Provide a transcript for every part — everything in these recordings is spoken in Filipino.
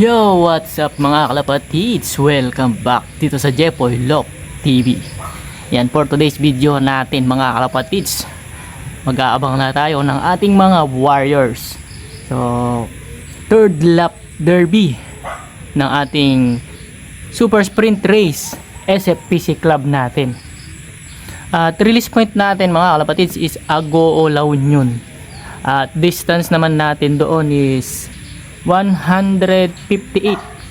Yo, what's up mga kalapatids? Welcome back dito sa Jepoy Lock TV. Yan, for today's video natin mga kalapatids, mag-aabang na tayo ng ating mga Warriors. So, third lap derby ng ating Super Sprint Race SFPC Club natin. At release point natin mga kalapatids is Agoo, La Union. At distance naman natin doon is 158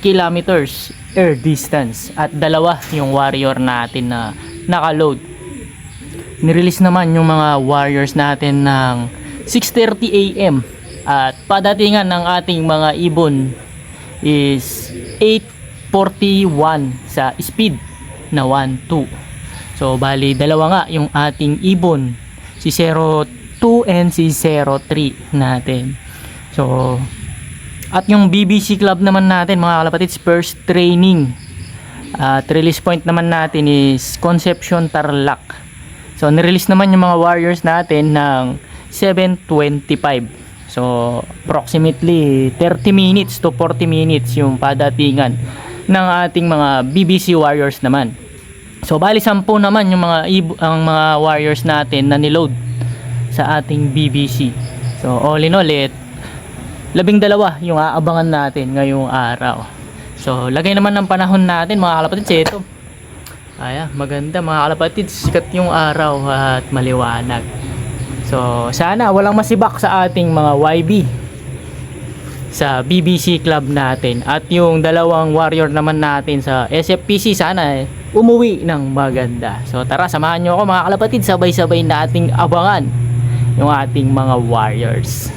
kilometers air distance, at dalawa yung warrior natin na naka-load. Nirelease naman yung mga warriors natin ng 6:30 AM at padatingan ng ating mga ibon is 8:41 sa speed na 1-2. So bali dalawa nga yung ating ibon, si 02 and si 03 natin. So at yung BBC Club naman natin mga kalapatids, first training at release point naman natin is Concepcion, Tarlac. So nirelease naman yung mga warriors natin ng 7:25. So approximately 30 minutes to 40 minutes yung padatingan ng ating mga BBC warriors naman. So bali 10 naman yung ang mga warriors natin na niload sa ating BBC. So all in all, 12 yung aabangan natin ngayong araw. So lagay naman ng panahon natin mga kalapatids, ito maganda mga kalapatids, sikat yung araw at maliwanag. So sana walang masibak sa ating mga YB sa BBC Club natin, at yung dalawang warrior naman natin sa SFPC sana umuwi ng maganda. So tara, samahan nyo ako mga kalapatids, sabay-sabay nating abangan yung ating mga warriors.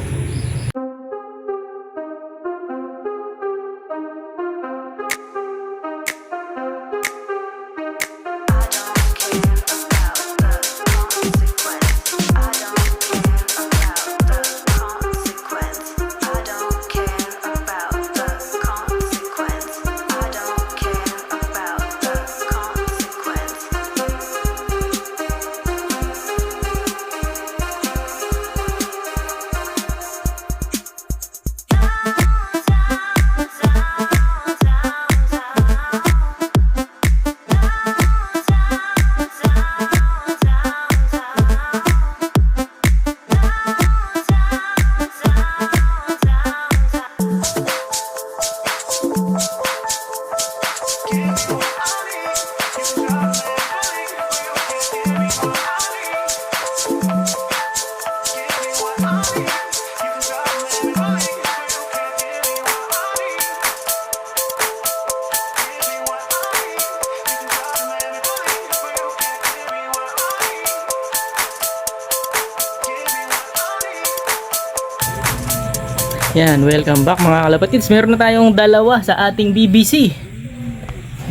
Yan, welcome back mga kalapatids. Meron na tayong dalawa sa ating BBC.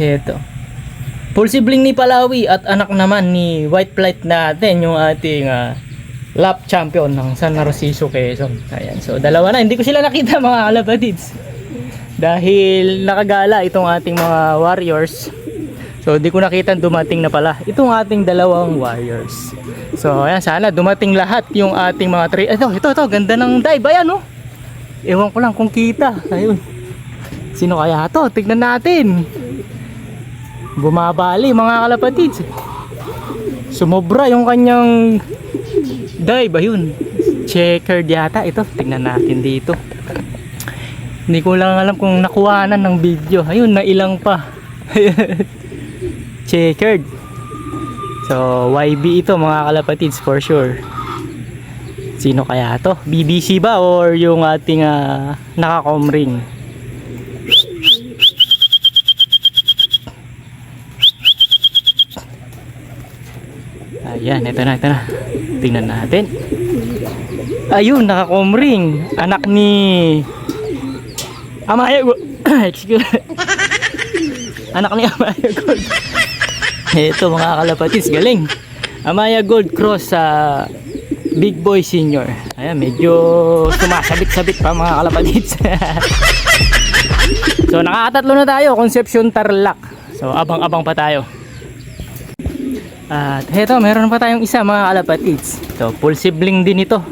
Ito, full sibling ni Palawi at anak naman ni White Flight natin, yung ating lap champion ng San Narciso, Quezon. Ayan, so dalawa na, hindi ko sila nakita mga kalapatids dahil nakagala itong ating mga warriors. So di ko nakita dumating na pala itong ating dalawang warriors. So ayan, sana dumating lahat yung ating mga ito, ganda ng dive. Ayan, oh. Ewan ko lang kung kita. Ayun. Sino kaya to? Tignan natin. Bumabali mga kalapatids. Sumobra yung kanyang dive. Ayun. Checkered yata ito. Tignan natin dito. Hindi ko lang alam kung nakuhanan ng video. Ayun, nailang pa. Checkered. So YB ito mga kalapatids for sure. Sino kaya to? BBC ba or yung ating naka-com ring? Ayan, ito na. Tingnan natin. Ayun, naka-com ring. Anak ni Amaya Gold. Excuse. Anak ni Amaya Gold. Ito mga kalapatids, galing. Amaya Gold Cross sa Big Boy Senior. Ayan, medyo sumasabit-sabit pa mga kalapatids. So nakakatatlo na tayo, Concepcion, Tarlac. So abang-abang pa tayo. At heto, meron pa tayong isa mga kalapatids. So full sibling din ito.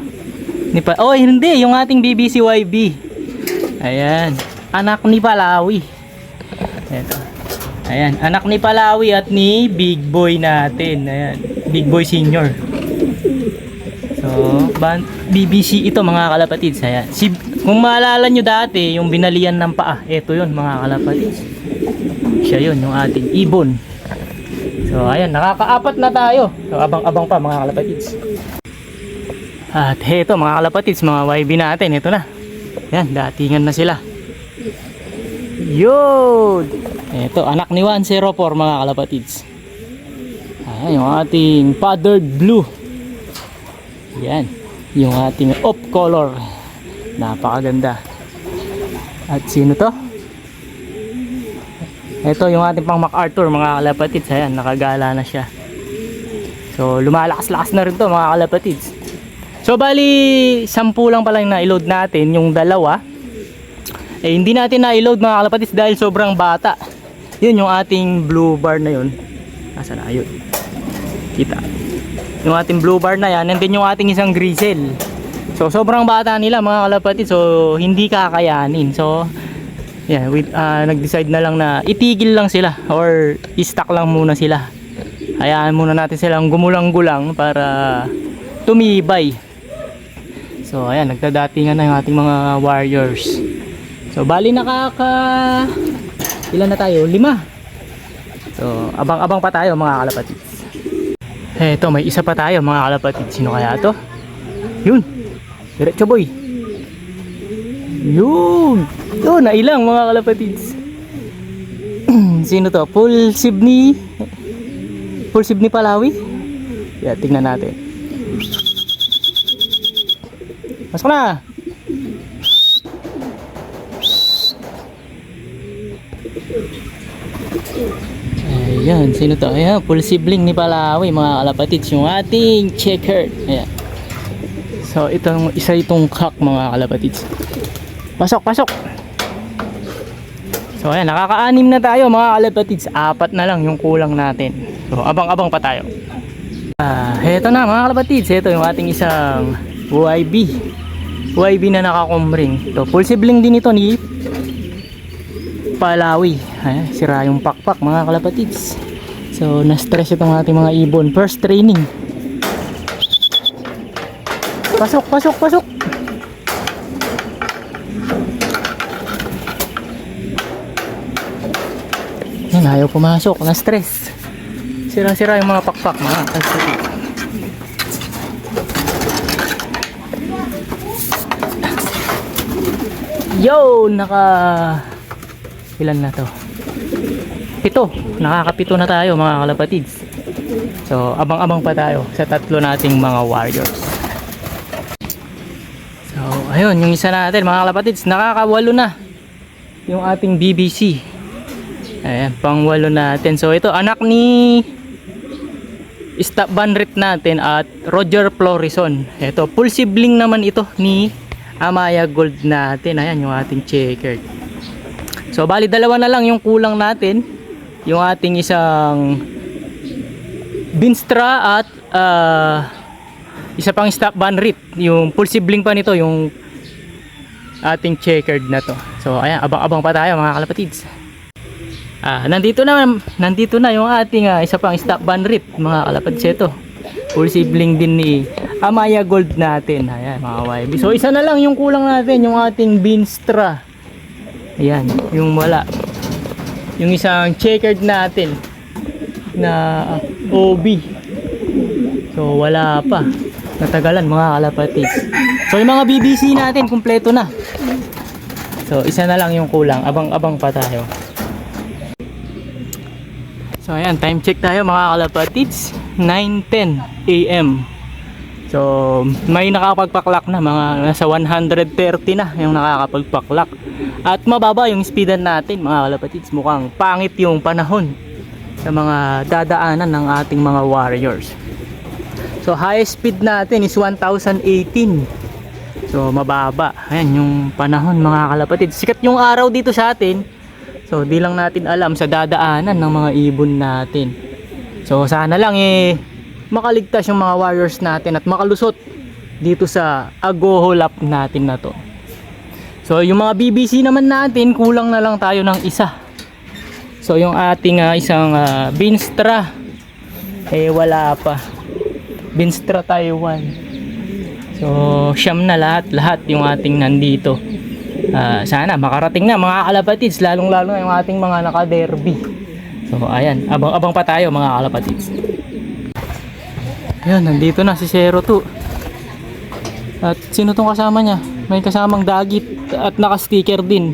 Oh hindi, yung ating BBC YB. Ayan. anak ni Palawi. Ito. Ayan, anak ni Palawi at ni Big Boy natin. Ayan, Big Boy Senior. So, BBC ito mga kalapatids. Ayan. Kung maalala nyo dati, yung binalian ng paa, ito yun mga kalapatids. Siya yun, yung ating ibon. So, ayan, nakakaapat na tayo. So, abang-abang pa mga kalapatids. At ito mga kalapatids, mga YB natin, ito na. Ayan, datingan na sila. Yun! Ito, anak ni 104 mga kalapatids. Ayan, yung ating powdered blue. Yan, yung ating off color. Napakaganda. At sino to? Ito yung ating pang MacArthur mga kalapatids. Ayan, nakagala na siya. So, lumalakas-lakas na rin to mga kalapatids. So, bali 10 lang pala yung na-load natin. Yung dalawa hindi natin na-load mga kalapatids dahil sobrang bata. Yun yung ating blue bar na yun. Nasaan na? Ayun. Kita. Yung ating blue bar na yan. And then yung ating isang grizzle. So sobrang bata nila mga kalapatids. So hindi kakayanin. So yeah, nag-decide na lang na itigil lang sila. Or i-stock lang muna sila. Hayaan muna natin silang gumulang-gulang para tumibay. So ayan, nagdadatingan na yung ating mga warriors. So bali ilan na tayo? 5. So abang-abang pa tayo mga kalapatids. Eto, may isa pa tayo mga kalapatids. Sino kaya to? Yun, diretso boy. Yun, nailang mga kalapatids. Sino to? Pulsib ni Palawi. Yeah, tingnan natin. Pasok na. Ayan, sino to? Ayan, full sibling ni Palawi mga kalapatids, yung ating checkered. Ayan. So, itong cock mga kalapatids. Pasok. So, ayan, nakaka-6 na tayo mga kalapatids. 4 na lang yung kulang natin. So, abang-abang pa tayo. Heto na mga kalapatids. Heto yung ating isang YB na nakakumring. So, full sibling din ito ni Palawi. Ayan, sira yung pakpak mga kalapatids. So na-stress itong ating mga ibon. First training. Pasok. Yan, ayaw pumasok. Na-stress. Sira-sira yung mga pakpak mga kalapatids. Yo, ilan na to? 7. Nakaka-7 na tayo mga kalapatids. So abang-abang pa tayo sa 3 nating mga warriors. So ayun, yung isa natin mga kalapatids, nakaka-8 na yung ating BBC. Ayan, pang-8 natin. So ito, anak ni Stop Banrit natin at Roger Florison. Ito, full sibling naman ito ni Amaya Gold natin. Ayan, yung ating checkered. So bali 2 na lang yung kulang natin. Yung ating isang Binstra at isa pang Stop Banrit. Yung full sibling pa nito, yung ating checkered na to. So ayan, abang-abang pa tayo mga kalapatids. Nandito na yung ating isa pang Stop Banrit mga kalapatids. Ito, full sibling din ni Amaya Gold natin. Ayan mga YB. So isa na lang yung kulang natin, yung ating Binstra. Ayan, yung wala. Yung isang checkered natin na OB. So wala pa. Natagalan mga kalapatids. So yung mga BBC natin kumpleto na. So isa na lang yung kulang. Abang-abang pa tayo. So ayan, time check tayo mga kalapatids. 9:10 AM. So may nakakapagpaklak na, mga nasa 130 na yung nakakapagpaklak. At mababa yung speedan natin mga kalapatids. Mukhang pangit yung panahon sa mga dadaanan ng ating mga warriors. So highest speed natin is 1018. So mababa. Ayan yung panahon mga kalapatids. Sikat yung araw dito sa atin. So di lang natin alam sa dadaanan ng mga ibon natin. So sana lang makaligtas yung mga warriors natin at makalusot dito sa Agoho Lap natin na to. So yung mga BBC naman natin, kulang na lang tayo ng isa. So yung ating isang Binstra wala pa. Binstra Taiwan. So siyam na lahat yung ating nandito. Sana makarating na mga kalapatids, lalong lalo yung ating mga naka-derby. So ayan, abang pa tayo mga kalapatids. Ayan, nandito na si 02. At sino tong kasama niya? May kasamang dagit at naka-sticker din.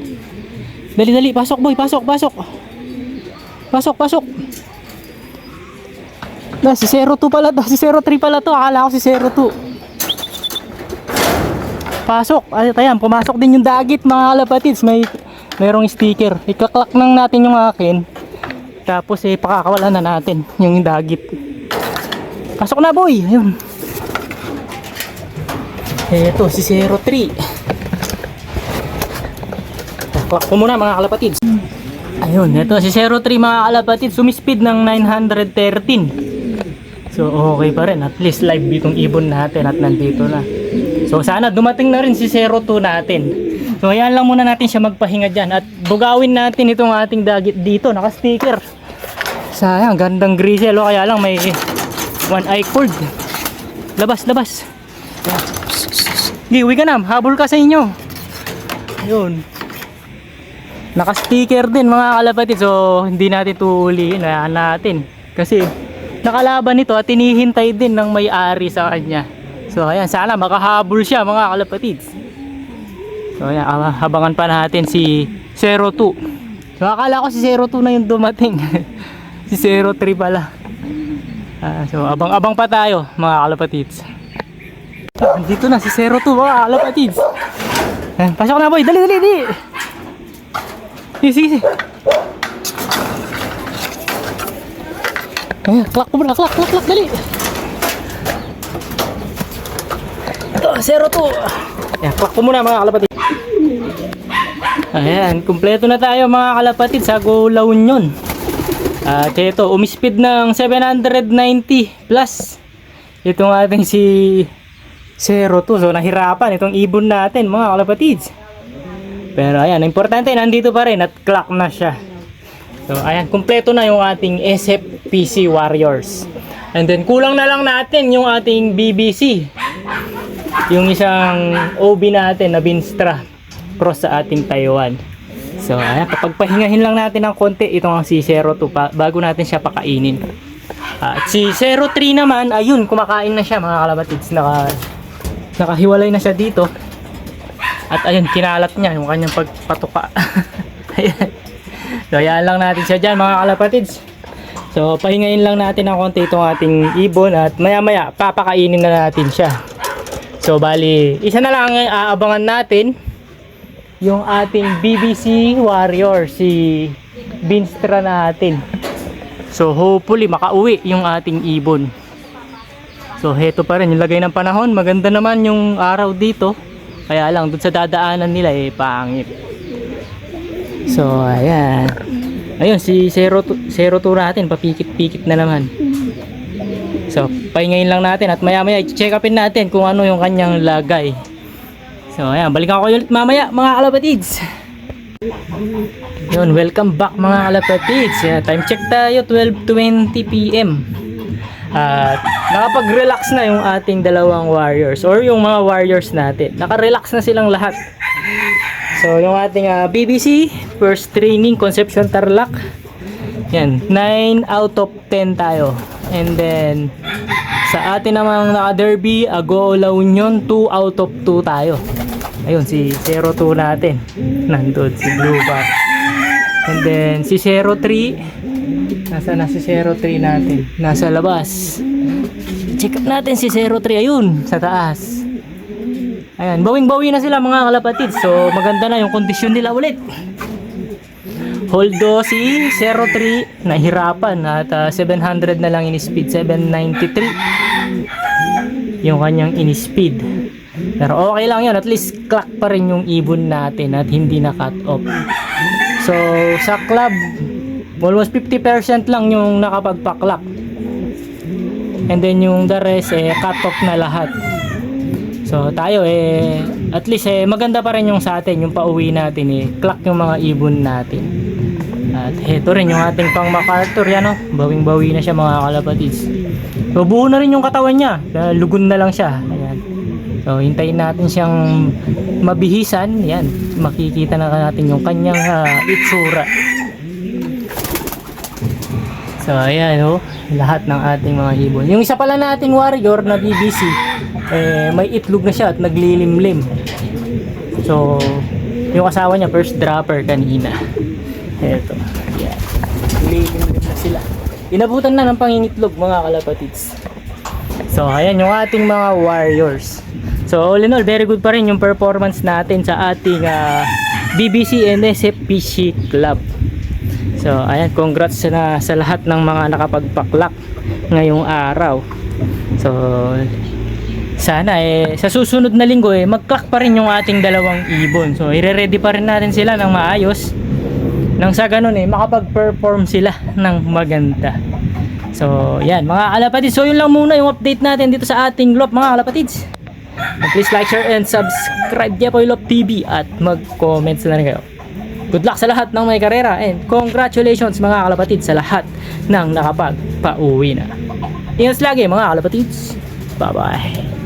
Dali, pasok boy, pasok. Pasok. Si 02 pala to, si 03 pala to. Akala ko si 02. Pasok. Ayan, pumasok din yung dagit mga kalapatids. Mayroong sticker. Ikaklak lang natin yung akin. Tapos pakakawalan na natin yung dagit. Pasok na boy. Ayun. Eto si 03. Clock ko muna mga kalapatids. Ayun, eto si 03 mga kalapatids. Sumispeed ng 913. So okay pa rin. At least live itong ibon natin at nandito na. So sana dumating na rin si 02 natin. So ayan lang muna natin siya magpahinga dyan. At bugawin natin itong ating dagit dito. Naka-sticker. Sayang, gandang grizzle. O kaya lang may one eye cord. Labas. Uwi ka na, habol ka sa inyo. Ayun. Naka-sticker din mga kalapatid. So hindi natin tuuliin, hayaan natin. Kasi nakalaban ito at tinihintay din ng may-ari sa kanya. So ayan, sana makahabol siya mga kalapatid. So ayan, habangan pa natin si 02. So akala ko si 02 na yung dumating. Si 03 pala. So abang pa tayo mga kalapatids. Dito na si 02 mga kalapatids. Pasok na boy, dali. Sige. Klak mo na, klak, dali. Ito, 02. Klak ko muna mga kalapatids. Ayan, kumpleto na tayo mga kalapatids sa Go La Union. At ito, umispeed ng 790 plus. Itong ating si 02. So nahirapan itong ibon natin mga kalapatids. Pero ayan, importante nandito pa rin at clock na siya. So ayan, kumpleto na yung ating SFPC Warriors. And then kulang na lang natin yung ating BBC. Yung isang OB natin na Binstra cross sa ating Taiwan. So ayan, papagpahingahin lang natin ng konti itong si 02 bago natin siya pakainin. At si 03 naman, ayun, kumakain na siya mga kalapatids. Nakahiwalay na siya dito. At ayun, kinalat niya yung kanyang pagpatuka. Ayan. So ayan lang natin siya dyan mga kalapatids. So pahingayin lang natin ng konti itong ating ibon. At maya maya papakainin na natin siya. So bali, isa na lang ang aabangan natin. Yung ating BBC Warrior, si Binstra natin. So hopefully makauwi yung ating ibon. So heto pa rin yung lagay ng panahon. Maganda naman yung araw dito. Kaya lang dun sa dadaanan nila pangit. So ayan. Ayun si 02 natin, papikit-pikit na naman. So pahingayin lang natin at maya maya i-check upin natin kung ano yung kanyang lagay. So ayan, balikan ko ulit mamaya mga kalapatids. Yun, welcome back mga kalapatids. Time check tayo, 12:20 PM. At nakapag-relax na yung ating dalawang warriors or yung mga warriors natin. Naka-relax na silang lahat. So yung ating BBC first training Concepcion Tarlac. Yan, 9 out of 10 tayo. And then sa atin namang naka-derby, Go La Union, 2 out of 2 tayo. Ayun si 02 natin. Nandun si Blue Bat. And then si 03. Nasaan na si 03 natin? Nasa labas. Check up natin si 03. Ayun, sa taas. Ayan, bawing-bawi na sila mga kalapatid. So, maganda na yung kondisyon nila ulit. Holdo si 03. Nahirapan. At 700 na lang in-speed. 793. Yung kanyang in-speed. Pero okay lang yun. At least clock pa rin yung ibon natin. At hindi na cut off. So, sa club, almost 50% lang yung nakapagpa-clock. And then yung the rest cut off na lahat. So tayo at least maganda pa rin yung sa atin, yung pauwi natin clock yung mga ibon natin. At heto rin yung ating pang MacArthur, yan o, bawing-bawi na siya mga kalapatids. So buo na rin yung katawan niya, lugon na lang siya. Ayan. So hintayin natin siyang mabihisan, yan, makikita na natin yung kanyang itsura. So ayan o, lahat ng ating mga ibon. Yung isa pala nating warrior na BBC, may itlog na siya at naglilimlim. So yung asawa niya first dropper kanina. Eto, yan. Naglilimlim na sila. Inabutan na ng pangingitlog mga kalapatids. So ayan yung ating mga warriors. So all in all, very good pa rin yung performance natin sa ating BBC NSF Fishy Club. So ayan, congrats na sa lahat ng mga nakapagpaklak ngayong araw. So sana sa susunod na linggo mag-clack pa rin yung ating dalawang ibon. So ire-ready pa rin natin sila ng maayos, nang sa ganun makapag-perform sila ng maganda. So yan mga kalapatids, so yun lang muna yung update natin dito sa ating Lop mga kalapatids. Please like, share, and subscribe kaya po yung Lop TV at mag-comments na rin kayo. Good luck sa lahat ng may karera and congratulations mga kalapatids sa lahat ng nakapag-pauwi na. Ingat lagi mga kalapatids. Bye bye.